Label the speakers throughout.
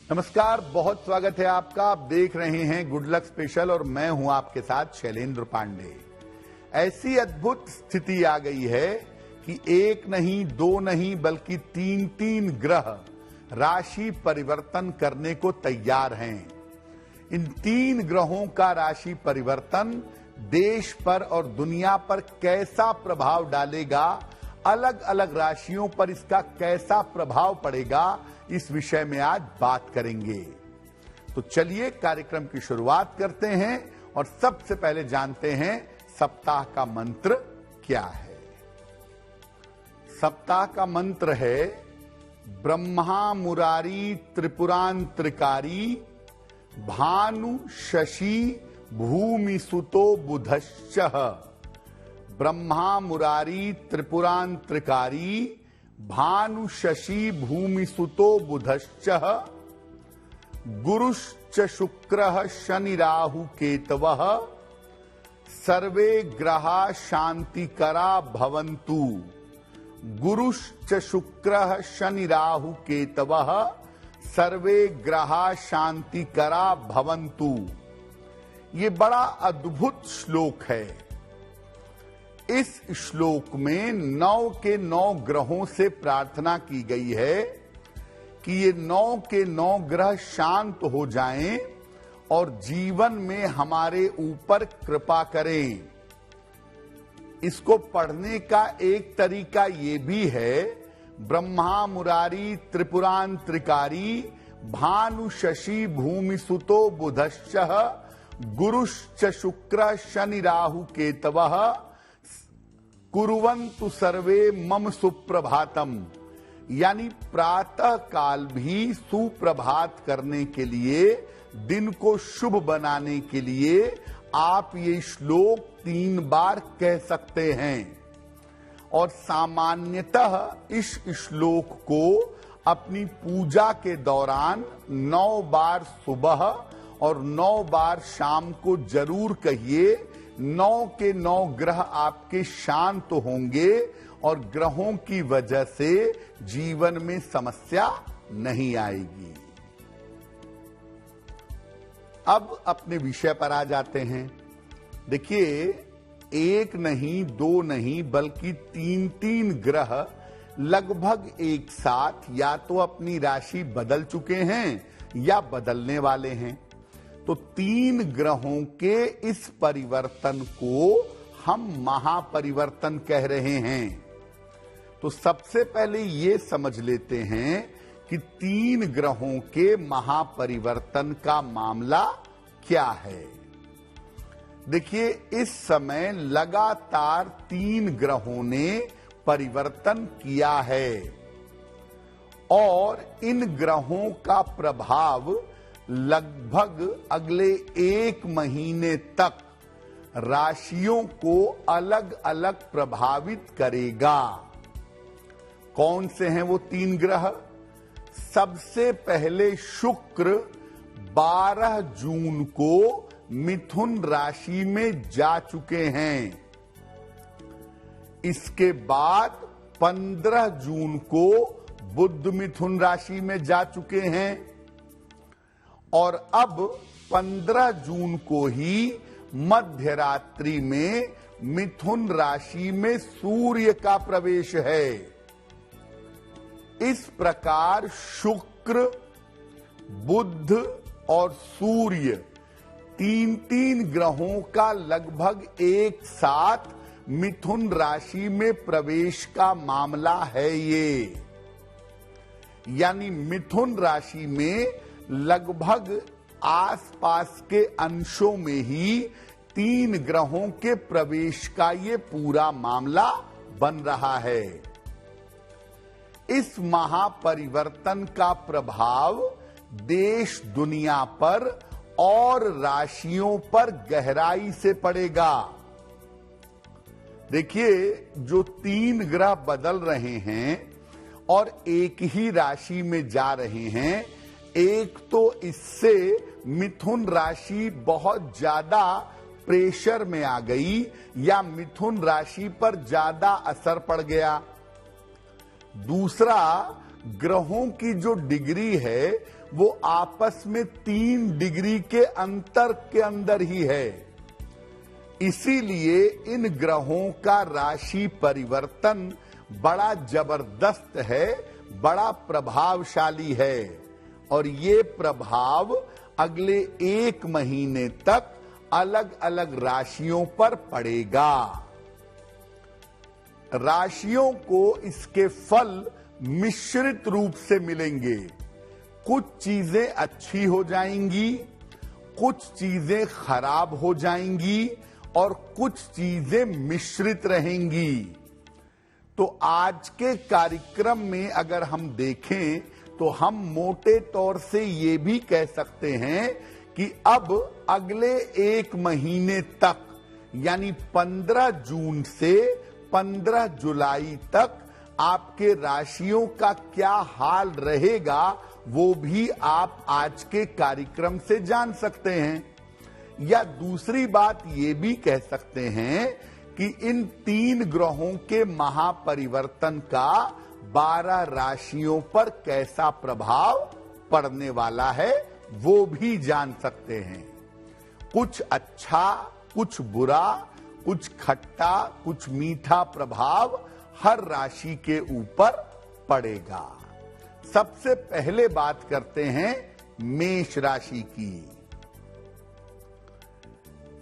Speaker 1: नमस्कार, बहुत स्वागत है आपका। आप देख रहे हैं गुड लक स्पेशल और मैं हूं आपके साथ शैलेंद्र पांडे। ऐसी अद्भुत स्थिति आ गई है कि एक नहीं, दो नहीं, बल्कि तीन ग्रह राशि परिवर्तन करने को तैयार हैं। इन 3 ग्रहों का राशि परिवर्तन देश पर और दुनिया पर कैसा प्रभाव डालेगा, अलग अलग राशियों पर इसका कैसा प्रभाव पड़ेगा, इस विषय में आज बात करेंगे। तो चलिए कार्यक्रम की शुरुआत करते हैं और सबसे पहले जानते हैं सप्ताह का मंत्र क्या है। सप्ताह का मंत्र है ब्रह्मा मुरारी त्रिपुरांतकारी भानु शशि भूमि सुतो बुधश्च। ब्रह्मा मुरारी त्रिपुरांतकारी भानु शशि भूमि सुतो बुधश्च। गुरुश्च शुक्रः शनि राहु केतवः। सर्वे ग्रहा शांतिकरा भवन्तु। गुरुश्च शुक्रः शनि राहु केतवः। सर्वे ग्रहा शांतिकरा भवन्तु। ये बड़ा अद्भुत श्लोक है। इस श्लोक में 9 के 9 ग्रहों से प्रार्थना की गई है कि ये 9 के 9 ग्रह शांत हो जाएं और जीवन में हमारे ऊपर कृपा करें। इसको पढ़ने का एक तरीका ये भी है ब्रह्मा मुरारी त्रिपुरांतकारी भानु शशि भूमि सुतो बुधश्च। गुरुश्च शुक्र शनि राहु केतवः। कुर्वन्तु सर्वे मम सुप्रभातम। यानी प्रातः काल भी सुप्रभात करने के लिए, दिन को शुभ बनाने के लिए आप ये श्लोक 3 बार कह सकते हैं। और सामान्यतः इस श्लोक को अपनी पूजा के दौरान 9 बार सुबह और 9 बार शाम को जरूर कहिए। 9 के 9 ग्रह आपके शांत होंगे और ग्रहों की वजह से जीवन में समस्या नहीं आएगी। अब अपने विषय पर आ जाते हैं। देखिए, एक नहीं, दो नहीं, बल्कि 3 ग्रह लगभग एक साथ या तो अपनी राशि बदल चुके हैं या बदलने वाले हैं। तो 3 ग्रहों के इस परिवर्तन को हम महापरिवर्तन कह रहे हैं। तो सबसे पहले ये समझ लेते हैं कि 3 ग्रहों के महापरिवर्तन का मामला क्या है। देखिए, इस समय लगातार 3 ग्रहों ने परिवर्तन किया है और इन ग्रहों का प्रभाव लगभग अगले 1 महीने तक राशियों को अलग अलग प्रभावित करेगा। कौन से हैं वो 3 ग्रह? सबसे पहले शुक्र 12 जून को मिथुन राशि में जा चुके हैं। इसके बाद 15 जून को बुध मिथुन राशि में जा चुके हैं और अब 15 जून को ही मध्य रात्रि में मिथुन राशि में सूर्य का प्रवेश है। इस प्रकार शुक्र, बुध और सूर्य 3 ग्रहों का लगभग एक साथ मिथुन राशि में प्रवेश का मामला है ये। यानी मिथुन राशि में लगभग आसपास के अंशों में ही 3 ग्रहों के प्रवेश का ये पूरा मामला बन रहा है। इस महापरिवर्तन का प्रभाव देश दुनिया पर और राशियों पर गहराई से पड़ेगा। देखिए, जो 3 ग्रह बदल रहे हैं और एक ही राशि में जा रहे हैं, एक तो इससे मिथुन राशि बहुत ज्यादा प्रेशर में आ गई या मिथुन राशि पर ज्यादा असर पड़ गया। दूसरा, ग्रहों की जो डिग्री है वो आपस में 3 डिग्री के अंतर के अंदर ही है। इसीलिए इन ग्रहों का राशि परिवर्तन बड़ा जबरदस्त है, बड़ा प्रभावशाली है और ये प्रभाव अगले 1 महीने तक अलग अलग राशियों पर पड़ेगा। राशियों को इसके फल मिश्रित रूप से मिलेंगे। कुछ चीजें अच्छी हो जाएंगी, कुछ चीजें खराब हो जाएंगी और कुछ चीजें मिश्रित रहेंगी। तो आज के कार्यक्रम में अगर हम देखें तो हम मोटे तौर से ये भी कह सकते हैं कि अब अगले 1 महीने तक यानी 15 जून से 15 जुलाई तक आपके राशियों का क्या हाल रहेगा वो भी आप आज के कार्यक्रम से जान सकते हैं। या दूसरी बात ये भी कह सकते हैं कि इन 3 ग्रहों के महापरिवर्तन का 12 राशियों पर कैसा प्रभाव पड़ने वाला है वो भी जान सकते हैं। कुछ अच्छा, कुछ बुरा, कुछ खट्टा, कुछ मीठा प्रभाव हर राशि के ऊपर पड़ेगा। सबसे पहले बात करते हैं मेष राशि की।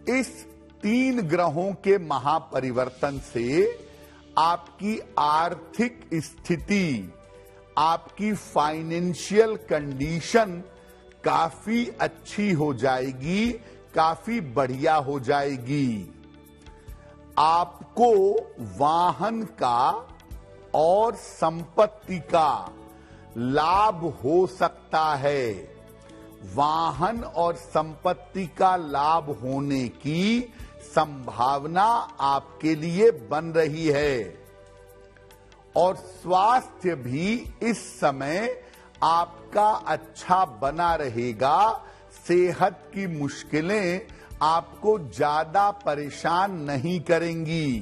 Speaker 1: इस 3 ग्रहों के महापरिवर्तन से आपकी आर्थिक स्थिति, आपकी फाइनेंशियल कंडीशन काफी अच्छी हो जाएगी, काफी बढ़िया हो जाएगी। आपको वाहन का और संपत्ति का लाभ हो सकता है। वाहन और संपत्ति का लाभ होने की संभावना आपके लिए बन रही है और स्वास्थ्य भी इस समय आपका अच्छा बना रहेगा। सेहत की मुश्किलें आपको ज्यादा परेशान नहीं करेंगी।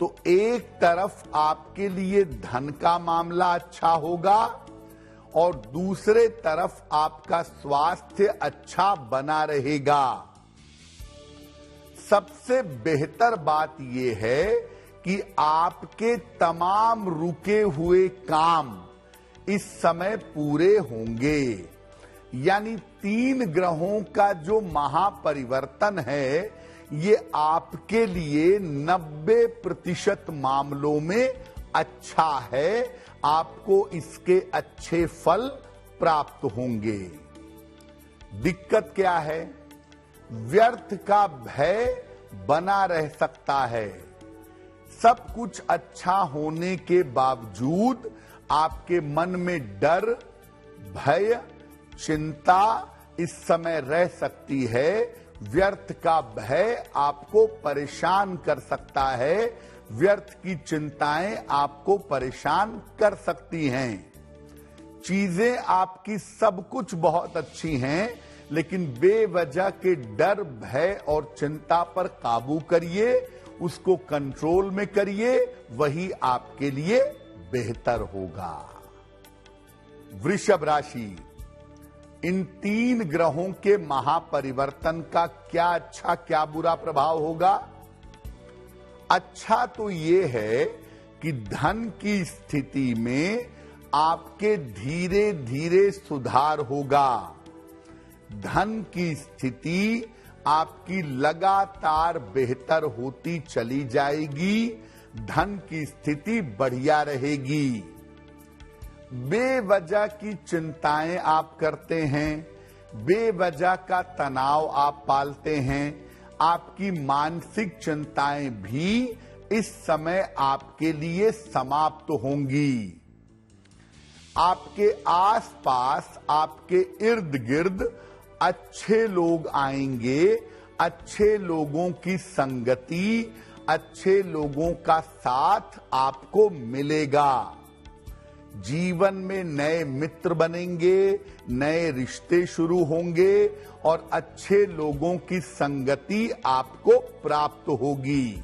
Speaker 1: तो एक तरफ आपके लिए धन का मामला अच्छा होगा और दूसरे तरफ आपका स्वास्थ्य अच्छा बना रहेगा। सबसे बेहतर बात यह है कि आपके तमाम रुके हुए काम इस समय पूरे होंगे। यानी 3 ग्रहों का जो महापरिवर्तन है ये आपके लिए 90% मामलों में अच्छा है। आपको इसके अच्छे फल प्राप्त होंगे। दिक्कत क्या है? व्यर्थ का भय बना रह सकता है। सब कुछ अच्छा होने के बावजूद आपके मन में डर, भय, चिंता इस समय रह सकती है। व्यर्थ का भय आपको परेशान कर सकता है। व्यर्थ की चिंताएं आपको परेशान कर सकती हैं। चीजें आपकी सब कुछ बहुत अच्छी हैं, लेकिन बेवजह के डर, भय और चिंता पर काबू करिए, उसको कंट्रोल में करिए, वही आपके लिए बेहतर होगा। वृषभ राशि, इन 3 ग्रहों के महापरिवर्तन का क्या अच्छा क्या बुरा प्रभाव होगा? अच्छा तो ये है कि धन की स्थिति में आपके धीरे धीरे सुधार होगा। धन की स्थिति आपकी लगातार बेहतर होती चली जाएगी। धन की स्थिति बढ़िया रहेगी। बेवजह की चिंताएं आप करते हैं, बेवजह का तनाव आप पालते हैं। आपकी मानसिक चिंताएं भी इस समय आपके लिए समाप्त होंगी। आपके आसपास, आपके इर्द गिर्द अच्छे लोग आएंगे। अच्छे लोगों की संगति, अच्छे लोगों का साथ आपको मिलेगा। जीवन में नए मित्र बनेंगे, नए रिश्ते शुरू होंगे और अच्छे लोगों की संगति आपको प्राप्त होगी।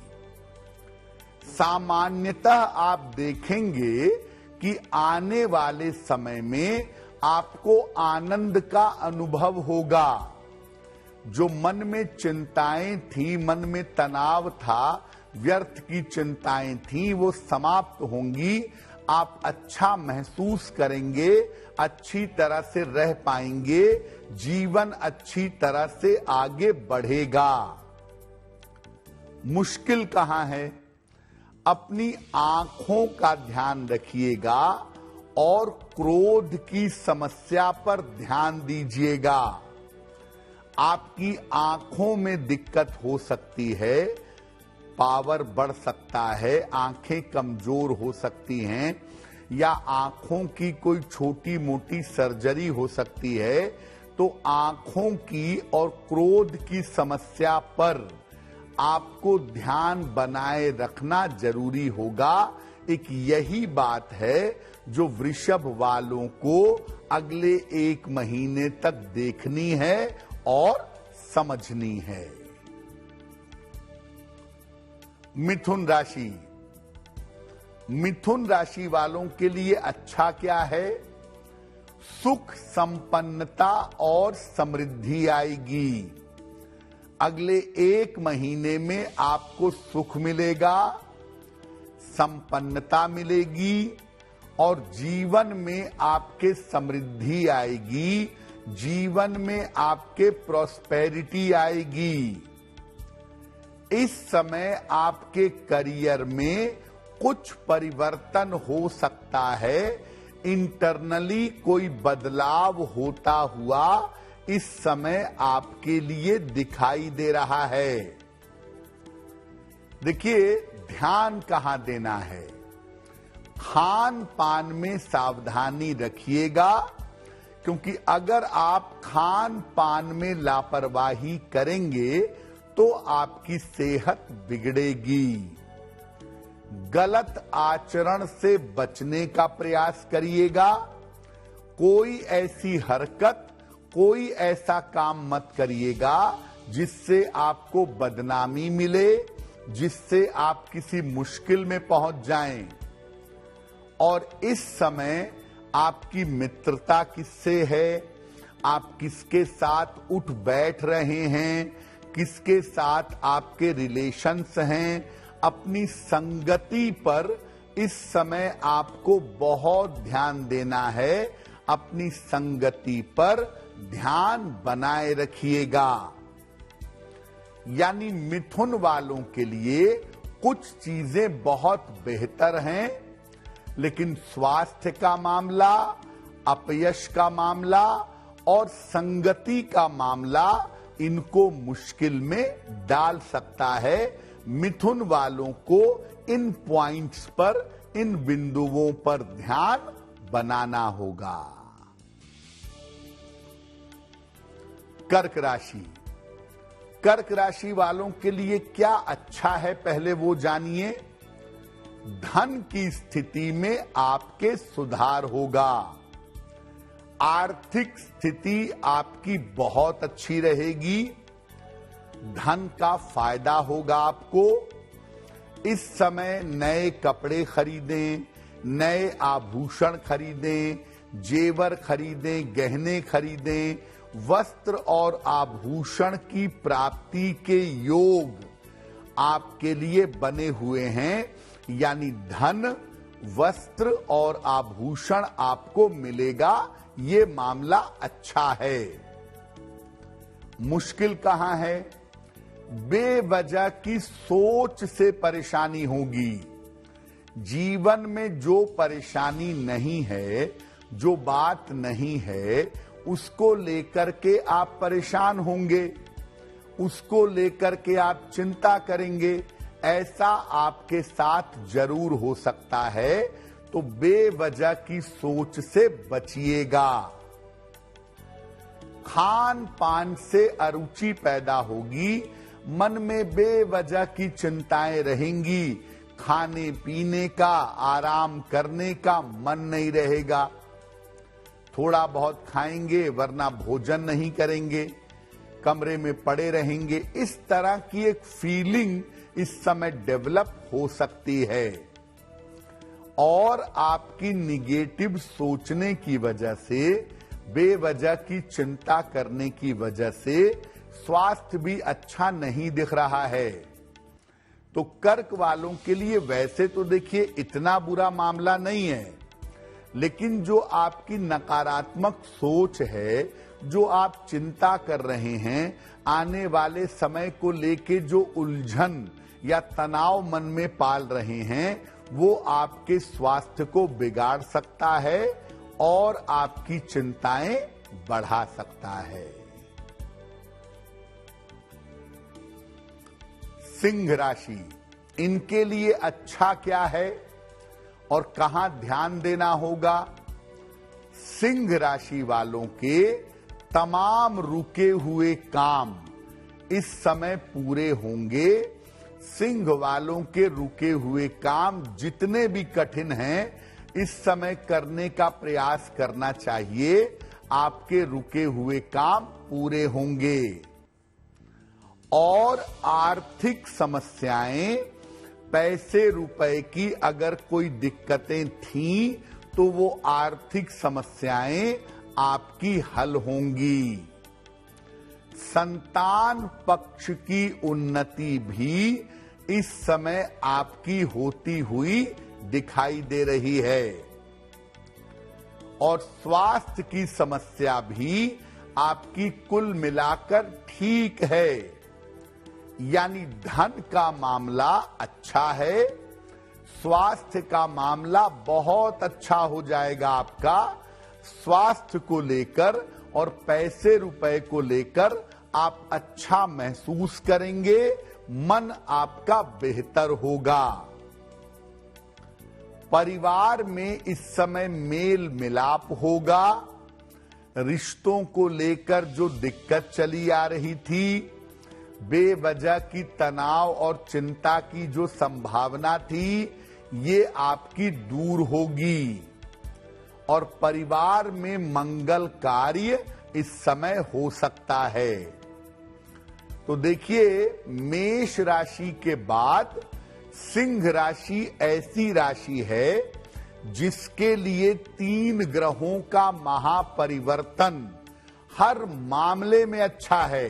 Speaker 1: सामान्यतः आप देखेंगे कि आने वाले समय में आपको आनंद का अनुभव होगा। जो मन में चिंताएं थी, मन में तनाव था, व्यर्थ की चिंताएं थी, वो समाप्त होंगी। आप अच्छा महसूस करेंगे, अच्छी तरह से रह पाएंगे, जीवन अच्छी तरह से आगे बढ़ेगा। मुश्किल कहां है? अपनी आंखों का ध्यान रखिएगा और क्रोध की समस्या पर ध्यान दीजिएगा। आपकी आंखों में दिक्कत हो सकती है, पावर बढ़ सकता है, आंखें कमजोर हो सकती हैं, या आंखों की कोई छोटी मोटी सर्जरी हो सकती है। तो आंखों की और क्रोध की समस्या पर आपको ध्यान बनाए रखना जरूरी होगा। एक यही बात है जो वृषभ वालों को अगले 1 महीने तक देखनी है और समझनी है। मिथुन राशि, मिथुन राशि वालों के लिए अच्छा क्या है? सुख, संपन्नता और समृद्धि आएगी। अगले 1 महीने में आपको सुख मिलेगा, संपन्नता मिलेगी और जीवन में आपके समृद्धि आएगी, जीवन में आपके प्रॉस्पेरिटी आएगी। इस समय आपके करियर में कुछ परिवर्तन हो सकता है, इंटरनली कोई बदलाव होता हुआ इस समय आपके लिए दिखाई दे रहा है। देखिए, ध्यान कहां देना है? खान पान में सावधानी रखिएगा, क्योंकि अगर आप खान पान में लापरवाही करेंगे तो आपकी सेहत बिगड़ेगी। गलत आचरण से बचने का प्रयास करिएगा। कोई ऐसी हरकत, कोई ऐसा काम मत करिएगा जिससे आपको बदनामी मिले, जिससे आप किसी मुश्किल में पहुंच जाएं। और इस समय आपकी मित्रता किससे है? आप किसके साथ उठ बैठ रहे हैं? किसके साथ आपके रिलेशंस हैं? अपनी संगति पर इस समय आपको बहुत ध्यान देना है। अपनी संगति पर ध्यान बनाए रखिएगा। यानी मिथुन वालों के लिए कुछ चीजें बहुत बेहतर हैं, लेकिन स्वास्थ्य का मामला, अपयश का मामला और संगति का मामला इनको मुश्किल में डाल सकता है। मिथुन वालों को इन पॉइंट्स पर, इन बिंदुओं पर ध्यान बनाना होगा। कर्क राशि, कर्क राशि वालों के लिए क्या अच्छा है, पहले वो जानिए। धन की स्थिति में आपके सुधार होगा। आर्थिक स्थिति आपकी बहुत अच्छी रहेगी। धन का फायदा होगा आपको। इस समय नए कपड़े खरीदें, नए आभूषण खरीदें, जेवर खरीदें, गहने खरीदें। वस्त्र और आभूषण की प्राप्ति के योग आपके लिए बने हुए हैं। यानी धन, वस्त्र और आभूषण आपको मिलेगा। ये मामला अच्छा है। मुश्किल कहां है? बेवजह की सोच से परेशानी होगी। जीवन में जो परेशानी नहीं है, जो बात नहीं है, उसको लेकर के आप परेशान होंगे, उसको लेकर के आप चिंता करेंगे। ऐसा आपके साथ जरूर हो सकता है। तो बेवजह की सोच से बचिएगा। खान पान से अरुचि पैदा होगी, मन में बेवजह की चिंताएं रहेंगी। खाने पीने का, आराम करने का मन नहीं रहेगा। थोड़ा बहुत खाएंगे वरना भोजन नहीं करेंगे, कमरे में पड़े रहेंगे। इस तरह की एक फीलिंग इस समय डेवलप हो सकती है। और आपकी निगेटिव सोचने की वजह से, बेवजह की चिंता करने की वजह से स्वास्थ्य भी अच्छा नहीं दिख रहा है। तो कर्क वालों के लिए वैसे तो देखिए इतना बुरा मामला नहीं है, लेकिन जो आपकी नकारात्मक सोच है, जो आप चिंता कर रहे हैं, आने वाले समय को लेके जो उलझन या तनाव मन में पाल रहे हैं, वो आपके स्वास्थ्य को बिगाड़ सकता है और आपकी चिंताएं बढ़ा सकता है। सिंह राशि, इनके लिए अच्छा क्या है और कहां ध्यान देना होगा? सिंह राशि वालों के तमाम रुके हुए काम इस समय पूरे होंगे। सिंह वालों के रुके हुए काम जितने भी कठिन हैं, इस समय करने का प्रयास करना चाहिए। आपके रुके हुए काम पूरे होंगे और आर्थिक समस्याएं, पैसे रुपए की अगर कोई दिक्कतें थीं, तो वो आर्थिक समस्याएं आपकी हल होंगी। संतान पक्ष की उन्नति भी इस समय आपकी होती हुई दिखाई दे रही है और स्वास्थ्य की समस्या भी आपकी कुल मिलाकर ठीक है। यानी धन का मामला अच्छा है, स्वास्थ्य का मामला बहुत अच्छा हो जाएगा आपका। स्वास्थ्य को लेकर और पैसे रुपए को लेकर आप अच्छा महसूस करेंगे, मन आपका बेहतर होगा। परिवार में इस समय मेल मिलाप होगा। रिश्तों को लेकर जो दिक्कत चली आ रही थी, बेवजह की तनाव और चिंता की जो संभावना थी, ये आपकी दूर होगी और परिवार में मंगल कार्य इस समय हो सकता है। तो देखिए, मेष राशि के बाद सिंह राशि ऐसी राशि है जिसके लिए 3 ग्रहों का महापरिवर्तन हर मामले में अच्छा है।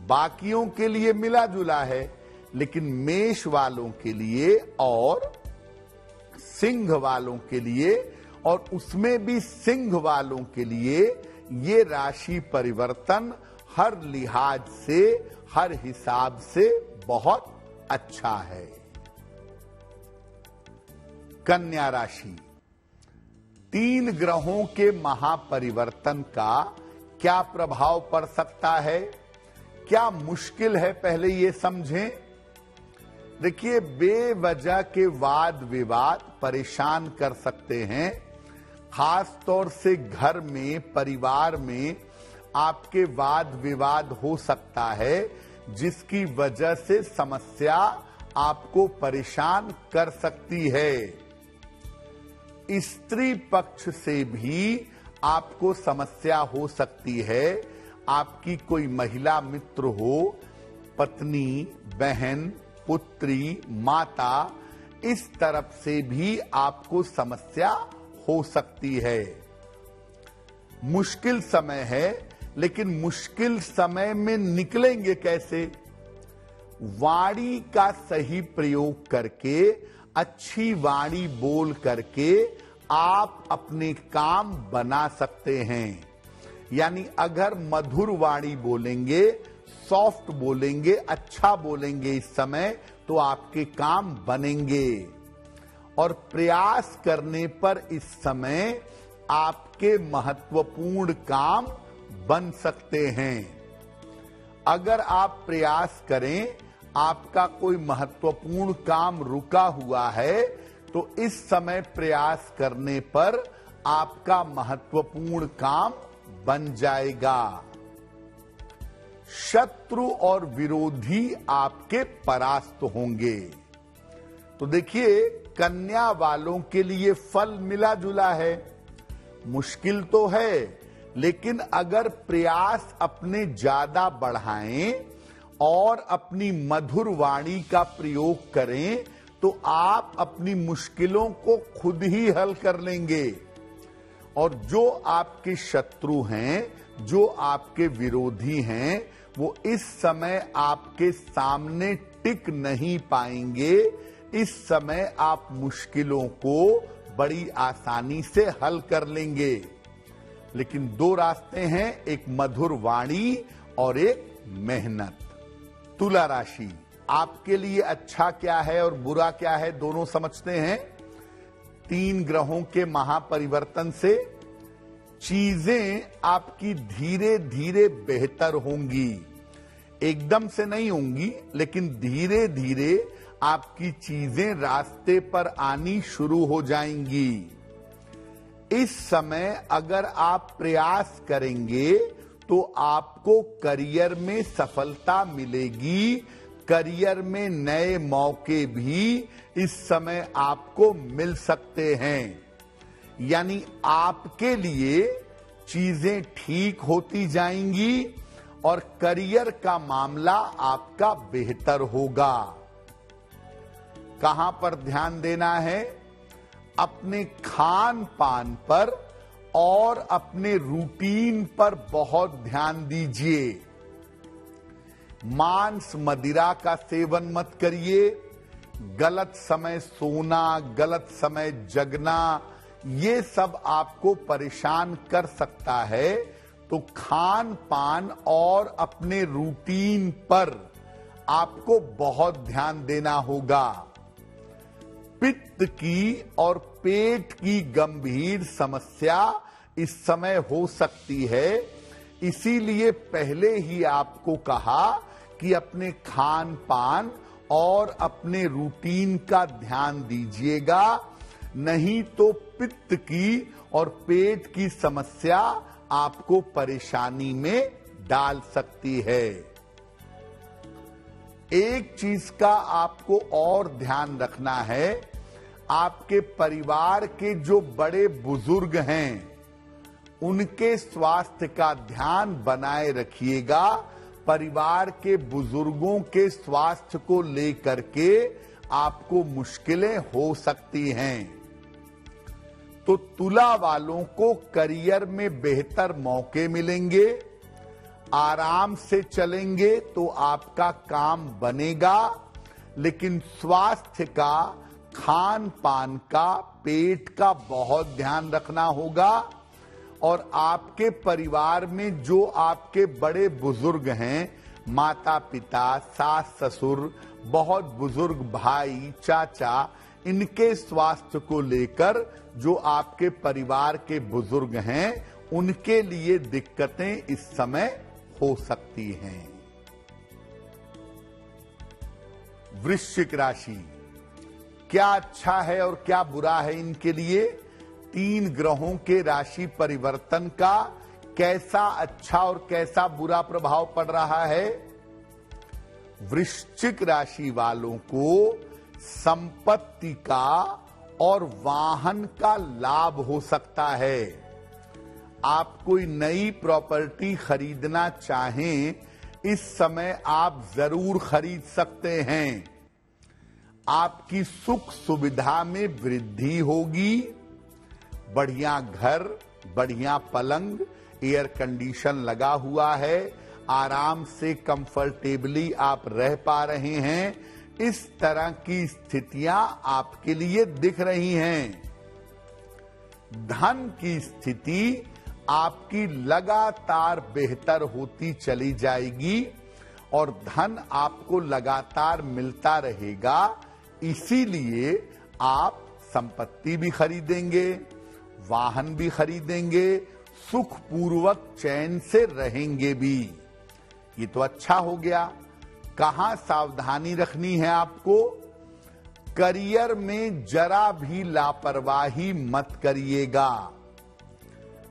Speaker 1: बाकियों के लिए मिला जुला है, लेकिन मेष वालों के लिए और सिंह वालों के लिए, और उसमें भी सिंह वालों के लिए, ये राशि परिवर्तन हर लिहाज से, हर हिसाब से बहुत अच्छा है। कन्या राशि, 3 ग्रहों के महापरिवर्तन का क्या प्रभाव पड़ सकता है, क्या मुश्किल है, पहले ये समझें। देखिए, बेवजह के वाद विवाद परेशान कर सकते हैं। खास तौर से घर में, परिवार में आपके वाद विवाद हो सकता है, जिसकी वजह से समस्या आपको परेशान कर सकती है। स्त्री पक्ष से भी आपको समस्या हो सकती है। आपकी कोई महिला मित्र हो, पत्नी, बहन, पुत्री, माता, इस तरफ से भी आपको समस्या हो सकती है। मुश्किल समय है, लेकिन मुश्किल समय में निकलेंगे कैसे? वाणी का सही प्रयोग करके, अच्छी वाणी बोल करके आप अपने काम बना सकते हैं। यानी अगर मधुर वाणी बोलेंगे, सॉफ्ट बोलेंगे, अच्छा बोलेंगे इस समय, तो आपके काम बनेंगे और प्रयास करने पर इस समय आपके महत्वपूर्ण काम बन सकते हैं। अगर आप प्रयास करें, आपका कोई महत्वपूर्ण काम रुका हुआ है, तो इस समय प्रयास करने पर आपका महत्वपूर्ण काम बन जाएगा। शत्रु और विरोधी आपके परास्त होंगे। तो देखिए, कन्या वालों के लिए फल मिला जुला है। मुश्किल तो है, लेकिन अगर प्रयास अपने ज्यादा बढ़ाएं और अपनी मधुर वाणी का प्रयोग करें, तो आप अपनी मुश्किलों को खुद ही हल कर लेंगे। और जो आपके शत्रु हैं, जो आपके विरोधी हैं, वो इस समय आपके सामने टिक नहीं पाएंगे। इस समय आप मुश्किलों को बड़ी आसानी से हल कर लेंगे। लेकिन दो रास्ते हैं, एक मधुर वाणी और एक मेहनत। तुला राशि, आपके लिए अच्छा क्या है और बुरा क्या है, दोनों समझते हैं। 3 ग्रहों के महापरिवर्तन से चीजें आपकी धीरे धीरे बेहतर होंगी। एकदम से नहीं होंगी, लेकिन धीरे धीरे आपकी चीजें रास्ते पर आनी शुरू हो जाएंगी। इस समय अगर आप प्रयास करेंगे तो आपको करियर में सफलता मिलेगी। करियर में नए मौके भी इस समय आपको मिल सकते हैं। यानी आपके लिए चीजें ठीक होती जाएंगी और करियर का मामला आपका बेहतर होगा। कहां पर ध्यान देना है? अपने खान पान पर और अपने रूटीन पर बहुत ध्यान दीजिए। मांस मदिरा का सेवन मत करिए। गलत समय सोना, गलत समय जगना, ये सब आपको परेशान कर सकता है। तो खान पान और अपने रूटीन पर आपको बहुत ध्यान देना होगा। पित्त की और पेट की गंभीर समस्या इस समय हो सकती है। इसीलिए पहले ही आपको कहा कि अपने खान पान और अपने रूटीन का ध्यान दीजिएगा, नहीं तो पित्त की और पेट की समस्या आपको परेशानी में डाल सकती है। एक चीज का आपको और ध्यान रखना है, आपके परिवार के जो बड़े बुजुर्ग हैं उनके स्वास्थ्य का ध्यान बनाए रखिएगा। परिवार के बुजुर्गों के स्वास्थ्य को लेकर के आपको मुश्किलें हो सकती हैं। तो तुला वालों को करियर में बेहतर मौके मिलेंगे। आराम से चलेंगे तो आपका काम बनेगा, लेकिन स्वास्थ्य का, खान पान का, पेट का बहुत ध्यान रखना होगा। और आपके परिवार में जो आपके बड़े बुजुर्ग हैं, माता पिता, सास ससुर, बहुत बुजुर्ग भाई, चाचा, इनके स्वास्थ्य को लेकर जो आपके परिवार के बुजुर्ग हैं उनके लिए दिक्कतें इस समय हो सकती हैं। वृश्चिक राशि, क्या अच्छा है और क्या बुरा है इनके लिए? 3 ग्रहों के राशि परिवर्तन का कैसा अच्छा और कैसा बुरा प्रभाव पड़ रहा है? वृश्चिक राशि वालों को संपत्ति का और वाहन का लाभ हो सकता है। आप कोई नई प्रॉपर्टी खरीदना चाहें, इस समय आप जरूर खरीद सकते हैं। आपकी सुख सुविधा में वृद्धि होगी। बढ़िया घर, बढ़िया पलंग, एयर कंडीशन लगा हुआ है, आराम से कंफर्टेबली आप रह पा रहे हैं। इस तरह की स्थितियां आपके लिए दिख रही हैं। धन की स्थिति आपकी लगातार बेहतर होती चली जाएगी और धन आपको लगातार मिलता रहेगा। इसीलिए आप संपत्ति भी खरीदेंगे, वाहन भी खरीदेंगे, सुखपूर्वक चैन से रहेंगे भी। ये तो अच्छा हो गया। कहां सावधानी रखनी है आपको? करियर में जरा भी लापरवाही मत करिएगा।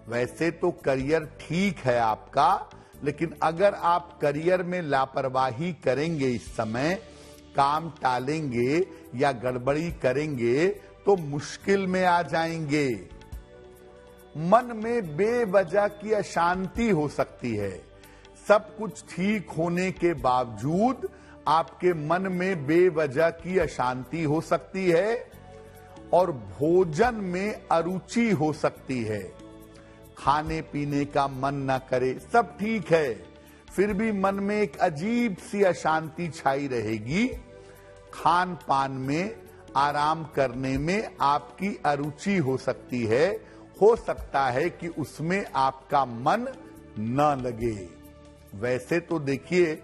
Speaker 1: वैसे तो करियर ठीक है आपका, लेकिन अगर आप करियर में लापरवाही करेंगे, इस समय काम टालेंगे या गड़बड़ी करेंगे तो मुश्किल में आ जाएंगे। मन में बेवजह की अशांति हो सकती है। सब कुछ ठीक होने के बावजूद आपके मन में बेवजह की अशांति हो सकती है और भोजन में अरुचि हो सकती है। खाने पीने का मन न करे, सब ठीक है, फिर भी मन में एक अजीब सी अशांति छाई रहेगी। खान पान में, आराम करने में आपकी अरुचि हो सकती है। हो सकता है कि उसमें आपका मन न लगे। वैसे तो देखिए,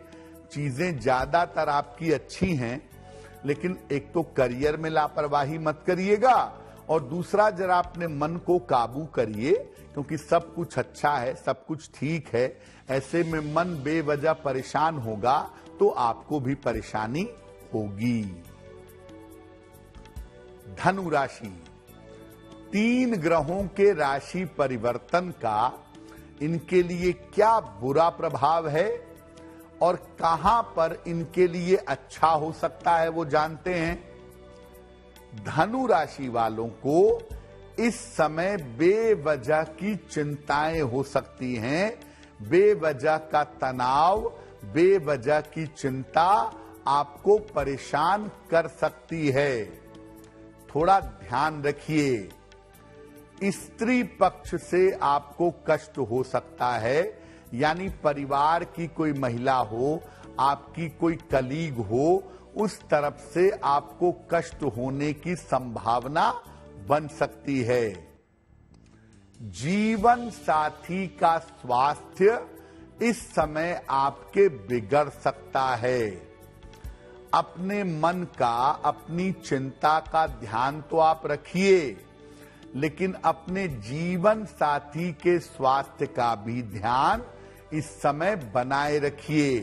Speaker 1: चीजें ज्यादातर आपकी अच्छी हैं, लेकिन एक तो करियर में लापरवाही मत करिएगा और दूसरा जरा अपने मन को काबू करिए, क्योंकि सब कुछ अच्छा है, सब कुछ ठीक है। ऐसे में मन बेवजह परेशान होगा तो आपको भी परेशानी होगी। धनु राशि, 3 ग्रहों के राशि परिवर्तन का इनके लिए क्या बुरा प्रभाव है और कहां पर इनके लिए अच्छा हो सकता है वो जानते हैं। धनु राशि वालों को इस समय बेवजह की चिंताएं हो सकती हैं। बेवजह का तनाव, बेवजह की चिंता आपको परेशान कर सकती है। थोड़ा ध्यान रखिए, स्त्री पक्ष से आपको कष्ट हो सकता है, यानी परिवार की कोई महिला हो, आपकी कोई कलीग हो, उस तरफ से आपको कष्ट होने की संभावना बन सकती है। जीवन साथी का स्वास्थ्य इस समय आपके बिगड़ सकता है। अपने मन का, अपनी चिंता का ध्यान तो आप रखिए, लेकिन अपने जीवन साथी के स्वास्थ्य का भी ध्यान इस समय बनाए रखिए।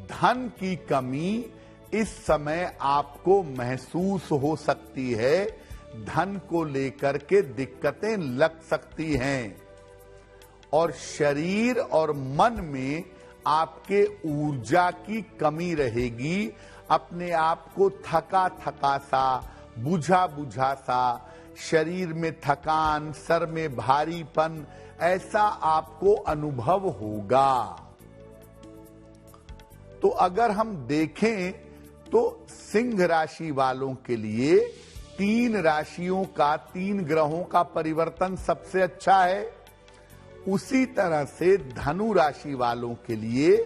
Speaker 1: धन की कमी इस समय आपको महसूस हो सकती है। धन को लेकर के दिक्कतें लग सकती हैं और शरीर और मन में आपके ऊर्जा की कमी रहेगी। अपने आप को थका थका सा, बुझा बुझा सा, शरीर में थकान, सर में भारीपन, ऐसा आपको अनुभव होगा। तो अगर हम देखें तो सिंह राशि वालों के लिए 3 राशियों का, 3 ग्रहों का परिवर्तन सबसे अच्छा है। उसी तरह से धनु राशि वालों के लिए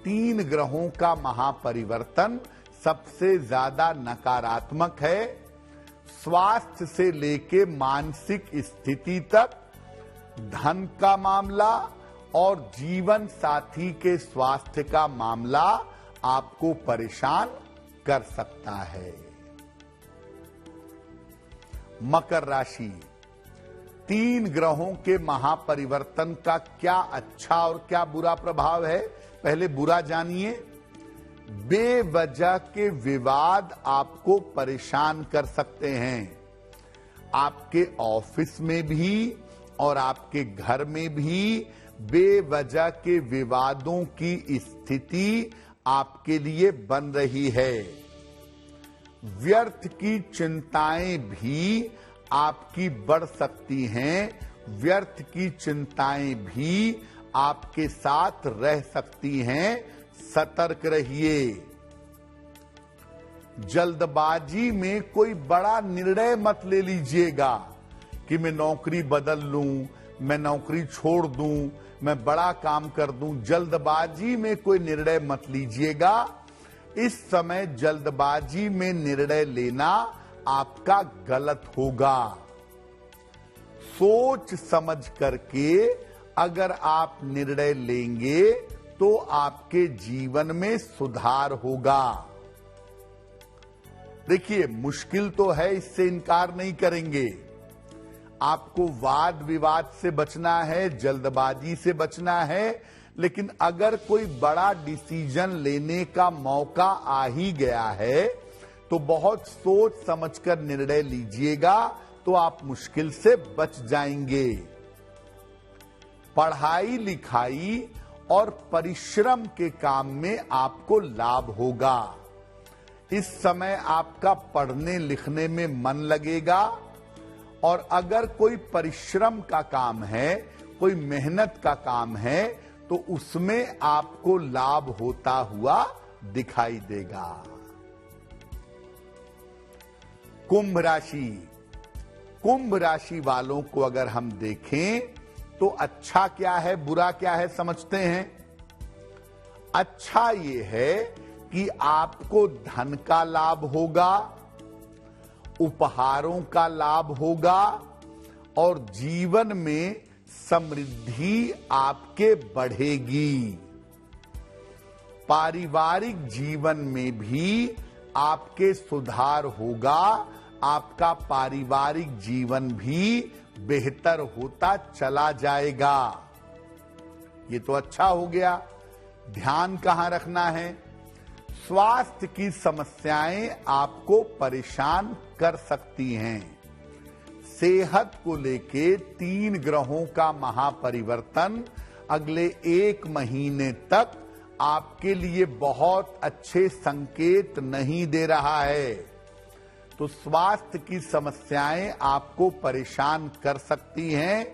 Speaker 1: 3 ग्रहों का महापरिवर्तन सबसे ज्यादा नकारात्मक है। स्वास्थ्य से लेके मानसिक स्थिति तक, धन का मामला और जीवन साथी के स्वास्थ्य का मामला आपको परेशान कर सकता है। मकर राशि, 3 ग्रहों के महापरिवर्तन का क्या अच्छा और क्या बुरा प्रभाव है, पहले बुरा जानिए। बेवजह के विवाद आपको परेशान कर सकते हैं। आपके ऑफिस में भी और आपके घर में भी बेवजह के विवादों की स्थिति आपके लिए बन रही है। व्यर्थ की चिंताएं भी आपकी बढ़ सकती हैं। व्यर्थ की चिंताएं भी आपके साथ रह सकती हैं। सतर्क रहिए। जल्दबाजी में कोई बड़ा निर्णय मत ले लीजिएगा कि मैं नौकरी बदल लूं, मैं नौकरी छोड़ दूं, मैं बड़ा काम कर दूं। जल्दबाजी में कोई निर्णय मत लीजिएगा। इस समय जल्दबाजी में निर्णय लेना आपका गलत होगा। सोच समझ करके अगर आप निर्णय लेंगे तो आपके जीवन में सुधार होगा। देखिए, मुश्किल तो है, इससे इनकार नहीं करेंगे। आपको वाद विवाद से बचना है, जल्दबाजी से बचना है, लेकिन अगर कोई बड़ा डिसीजन लेने का मौका आ ही गया है तो बहुत सोच समझकर निर्णय लीजिएगा, तो आप मुश्किल से बच जाएंगे। पढ़ाई लिखाई और परिश्रम के काम में आपको लाभ होगा। इस समय आपका पढ़ने लिखने में मन लगेगा और अगर कोई परिश्रम का काम है, कोई मेहनत का काम है, तो उसमें आपको लाभ होता हुआ दिखाई देगा। कुंभ राशि, कुंभ राशि वालों को अगर हम देखें तो अच्छा क्या है बुरा क्या है समझते हैं। अच्छा ये है कि आपको धन का लाभ होगा, उपहारों का लाभ होगा और जीवन में समृद्धि आपके बढ़ेगी। पारिवारिक जीवन में भी आपके सुधार होगा, आपका पारिवारिक जीवन भी बेहतर होता चला जाएगा। ये तो अच्छा हो गया। ध्यान कहां रखना है? स्वास्थ्य की समस्याएं आपको परेशान कर सकती हैं। सेहत को लेके 3 ग्रहों का महापरिवर्तन अगले 1 महीने तक आपके लिए बहुत अच्छे संकेत नहीं दे रहा है। तो स्वास्थ्य की समस्याएं आपको परेशान कर सकती हैं।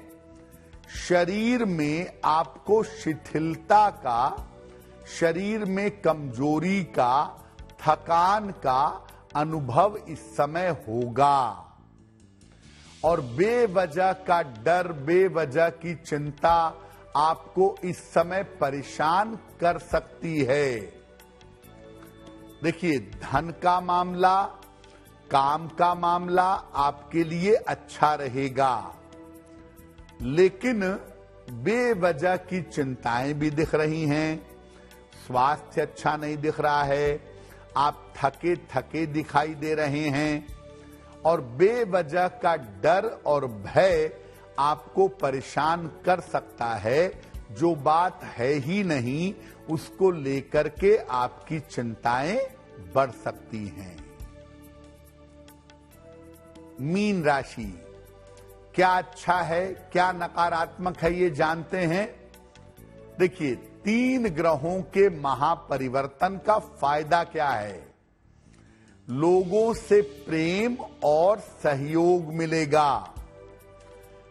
Speaker 1: शरीर में आपको शिथिलता का, शरीर में कमजोरी का, थकान का अनुभव इस समय होगा और बेवजह का डर, बेवजह की चिंता आपको इस समय परेशान कर सकती है। देखिए, धन का मामला, काम का मामला आपके लिए अच्छा रहेगा, लेकिन बेवजह की चिंताएं भी दिख रही हैं। स्वास्थ्य अच्छा नहीं दिख रहा है, आप थके थके दिखाई दे रहे हैं और बेवजह का डर और भय आपको परेशान कर सकता है। जो बात है ही नहीं उसको लेकर के आपकी चिंताएं बढ़ सकती हैं। मीन राशि, क्या अच्छा है क्या नकारात्मक है ये जानते हैं। देखिए, 3 ग्रहों के महापरिवर्तन का फायदा क्या है? लोगों से प्रेम और सहयोग मिलेगा।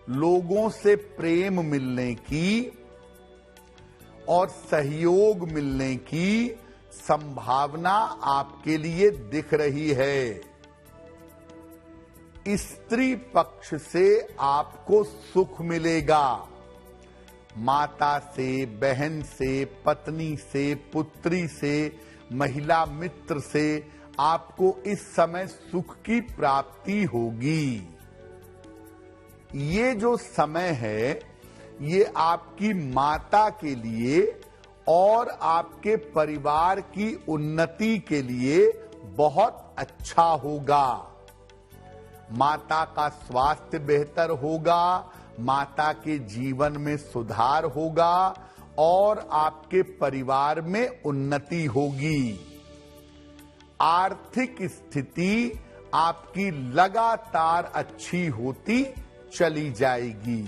Speaker 1: लोगों से प्रेम मिलने की और सहयोग मिलने की संभावना आपके लिए दिख रही है। स्त्री पक्ष से आपको सुख मिलेगा। माता से, बहन से, पत्नी से, पुत्री से, महिला मित्र से आपको इस समय सुख की प्राप्ति होगी। ये जो समय है ये आपकी माता के लिए और आपके परिवार की उन्नति के लिए बहुत अच्छा होगा। माता का स्वास्थ्य बेहतर होगा, माता के जीवन में सुधार होगा और आपके परिवार में उन्नति होगी। आर्थिक स्थिति आपकी लगातार अच्छी होती चली जाएगी।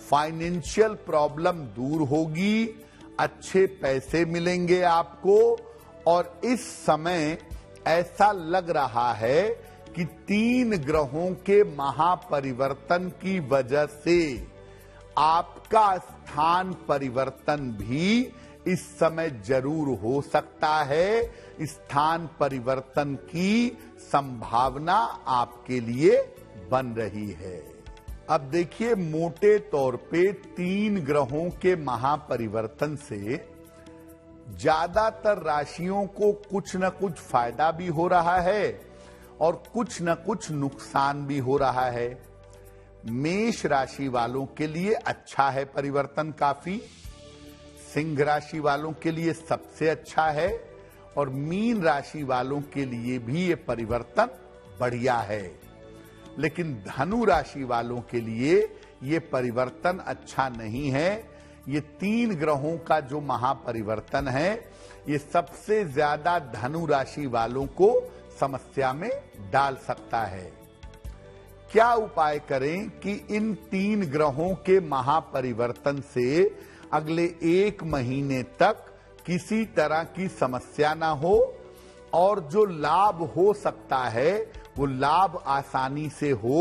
Speaker 1: फाइनेंशियल प्रॉब्लम दूर होगी, अच्छे पैसे मिलेंगे आपको और इस समय ऐसा लग रहा है कि 3 ग्रहों के महापरिवर्तन की वजह से आपका स्थान परिवर्तन भी इस समय जरूर हो सकता है। स्थान परिवर्तन की संभावना आपके लिए बन रही है। अब देखिए, मोटे तौर पे 3 ग्रहों के महापरिवर्तन से ज्यादातर राशियों को कुछ न कुछ फायदा भी हो रहा है और कुछ न कुछ नुकसान भी हो रहा है। मेष राशि वालों के लिए अच्छा है परिवर्तन काफी, सिंह राशि वालों के लिए सबसे अच्छा है और मीन राशि वालों के लिए भी ये परिवर्तन बढ़िया है। लेकिन धनु राशि वालों के लिए ये परिवर्तन अच्छा नहीं है। ये 3 ग्रहों का जो महापरिवर्तन है ये सबसे ज्यादा धनु राशि वालों को समस्या में डाल सकता है। क्या उपाय करें कि इन 3 ग्रहों के महापरिवर्तन से अगले 1 महीने तक किसी तरह की समस्या ना हो और जो लाभ हो सकता है वो लाभ आसानी से हो,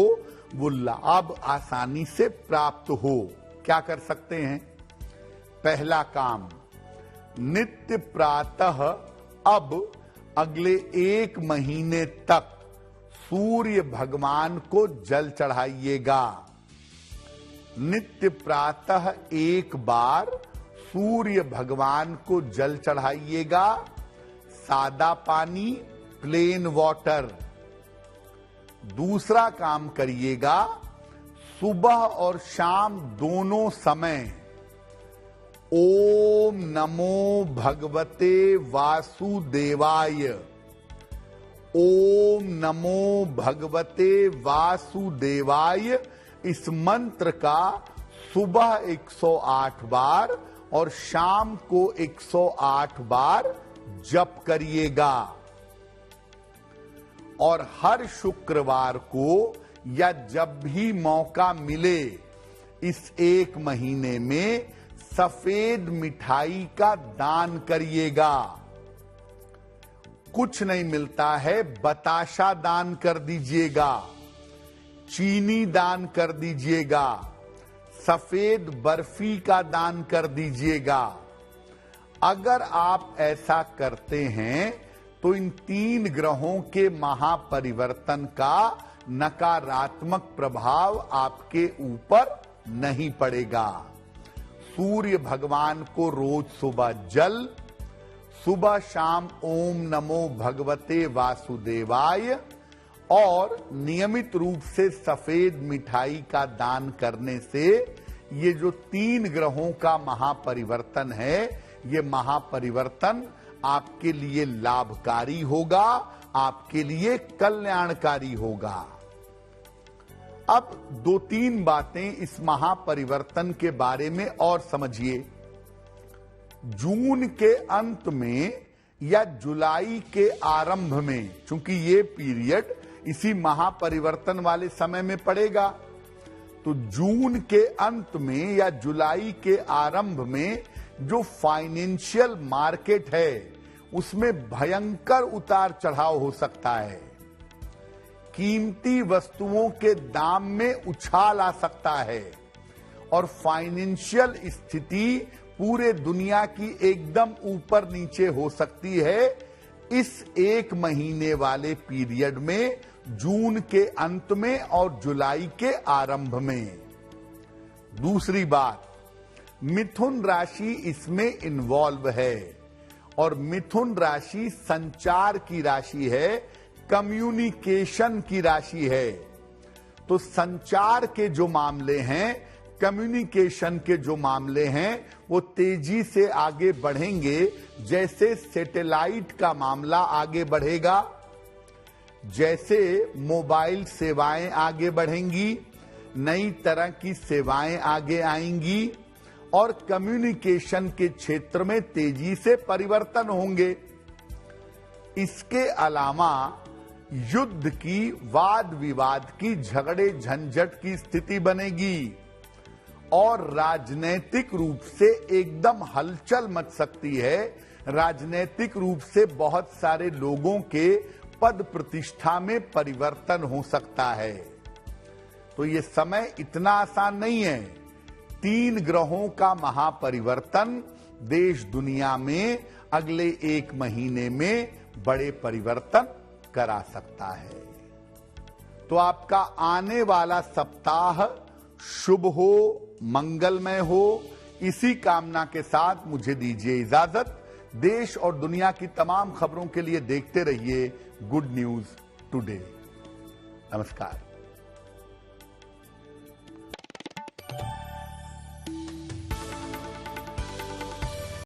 Speaker 1: वो लाभ आसानी से प्राप्त हो। क्या कर सकते हैं? पहला काम, नित्य प्रातः अब अगले 1 महीने तक सूर्य भगवान को जल चढ़ाइएगा। नित्य प्रातः 1 बार सूर्य भगवान को जल चढ़ाइएगा, सादा पानी, प्लेन वाटर। दूसरा काम करिएगा, सुबह और शाम दोनों समय ओम नमो भगवते वासुदेवाय, ओम नमो भगवते वासुदेवाय इस मंत्र का सुबह 108 बार और शाम को 108 बार जप करिएगा। और हर शुक्रवार को या जब भी मौका मिले इस 1 महीने में सफेद मिठाई का दान करिएगा। कुछ नहीं मिलता है, बताशा दान कर दीजिएगा, चीनी दान कर दीजिएगा, सफेद बर्फी का दान कर दीजिएगा। अगर आप ऐसा करते हैं तो इन 3 ग्रहों के महापरिवर्तन का नकारात्मक प्रभाव आपके ऊपर नहीं पड़ेगा। सूर्य भगवान को रोज सुबह जल, सुबह शाम ओम नमो भगवते वासुदेवाय और नियमित रूप से सफेद मिठाई का दान करने से ये जो 3 ग्रहों का महापरिवर्तन है, ये महापरिवर्तन आपके लिए लाभकारी होगा, आपके लिए कल्याणकारी होगा। अब 2-3 बातें इस महापरिवर्तन के बारे में और समझिए। जून के अंत में या जुलाई के आरंभ में, चूंकि ये पीरियड इसी महापरिवर्तन वाले समय में पड़ेगा, तो जून के अंत में या जुलाई के आरंभ में जो फाइनेंशियल मार्केट है उसमें भयंकर उतार चढ़ाव हो सकता है। कीमती वस्तुओं के दाम में उछाल आ सकता है और फाइनेंशियल स्थिति पूरे दुनिया की एकदम ऊपर नीचे हो सकती है इस 1 महीने वाले पीरियड में, जून के अंत में और जुलाई के आरंभ में। दूसरी बात, मिथुन राशि इसमें इन्वॉल्व है और मिथुन राशि संचार की राशि है, कम्युनिकेशन की राशि है। तो संचार के जो मामले हैं, कम्युनिकेशन के जो मामले हैं, वो तेजी से आगे बढ़ेंगे जैसे सैटेलाइट का मामला आगे बढ़ेगा, जैसे मोबाइल सेवाएं आगे बढ़ेंगी, नई तरह की सेवाएं आगे आएंगी और कम्युनिकेशन के क्षेत्र में तेजी से परिवर्तन होंगे। इसके अलावा युद्ध की, वाद विवाद की, झगड़े झंझट की स्थिति बनेगी और राजनैतिक रूप से एकदम हलचल मच सकती है। राजनैतिक रूप से बहुत सारे लोगों के पद प्रतिष्ठा में परिवर्तन हो सकता है। तो ये समय इतना आसान नहीं है। 3 ग्रहों का महापरिवर्तन देश दुनिया में अगले 1 महीने में बड़े परिवर्तन करा सकता है। तो आपका आने वाला सप्ताह शुभ हो, मंगलमय हो, इसी कामना के साथ मुझे दीजिए इजाजत। देश और दुनिया की तमाम खबरों के लिए देखते रहिए गुड न्यूज टुडे। नमस्कार।